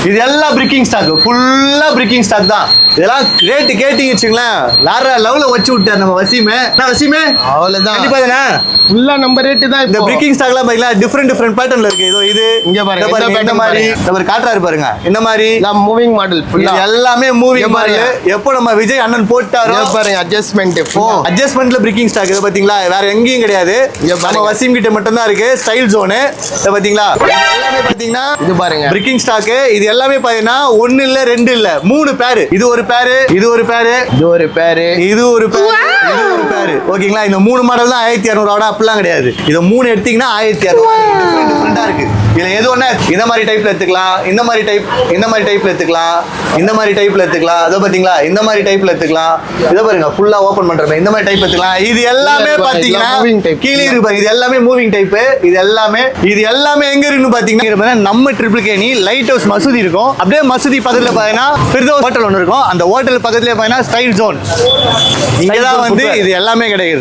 இது எல்லாம் பிரிக்கிங் ஸ்டாக், ஃபுல்லா பிரிக்கிங் ஸ்டாக் தான். இதெல்லாம் ரேட்டு கேட்டீங்க வச்சுங்களேன், வேற லெவல்ல வச்சு விட்டார் நம்ம வசீமே. வசீமே அவ்வளவுதான். கண்டிப்பா தானே ஃபுல்லா நம்ம ரேட்டு தான். இந்த பிரிக்கிங் ஸ்டாக்லாம் பாத்தீங்களா, டிஃபரெண்ட் பேட்டர்ன்ல இருக்கு. இதோ இது இங்க பாருங்க, இந்த மாதிரி நம்ம காட்டுறாரு பாருங்க. இந்த மாதிரி மூவிங் மாடல் ஃபுல்லா எல்லாமே மூவிங் மாடல். எப்போ நம்ம விஜய் அண்ணன் போட்டாரோ பாருங்க, அட்ஜஸ்ட்மென்ட். அட்ஜஸ்ட்மென்ட்ல பிரிக்கிங் ஸ்டாக். இது பாத்தீங்களா, வேற எங்கேயும் கிடையாது. நம்ம வசீம் கிட்ட மட்டும் தான் இருக்கு ஸ்டைல் ஜோன். இது பாத்தீங்களா, எல்லாமே பாத்தீங்கன்னா இது பாருங்க பிரிக்கிங் ஸ்டாக். இது எல்லாமே பாத்தீங்கன்னா 1 இல்ல 2 இல்ல 3 பேர். இது ஒரு பேர், இது ஒரு பேர், இது ஒரு பேர், இது ஒரு பேர், இது ஒரு பேர். ஓகேங்களா, இந்த 3 மாடல் தான் 1200 அப்படிலாம் கிடையாது. இது 3 எடுத்தீங்கன்னா 1600. டிஃபரெண்டா இருக்கு. இதுல எது ஒண்ணு இந்த மாதிரி டைப்ல எடுத்துக்கலாம், இந்த மாதிரி டைப், இந்த மாதிரி டைப்ல எடுத்துக்கலாம், இந்த மாதிரி டைப்ல எடுத்துக்கலாம். அதோ பாத்தீங்களா, இந்த மாதிரி டைப்ல எடுத்துக்கலாம். இத பாருங்க, ஃபுல்லா ஓபன் பண்றமே இந்த மாதிரி டைப் எடுத்துக்கலாம். இது எல்லாமே பாத்தீங்கன்னா கீழே இருக்கு பாருங்க. இது எல்லாமே மூவிங் டைப். இது எல்லாமே எங்க இருக்குன்னு பாத்தீங்கன்னா நம்ம ட்ரிபிள் கேணி லைட் ஹவுஸ் மசூதி இருக்கும். அப்படியே மசூதி பக்கத்துல பாத்தீங்கன்னா ஃபிர்தௌஸ் ஹோட்டல் ஒன்று இருக்கும். அந்த ஹோட்டல் பக்கத்துல பாத்தீங்கன்னா ஸ்டைல் ஜோன். இங்கதான் வந்து இது எல்லாமே கிடைக்குது.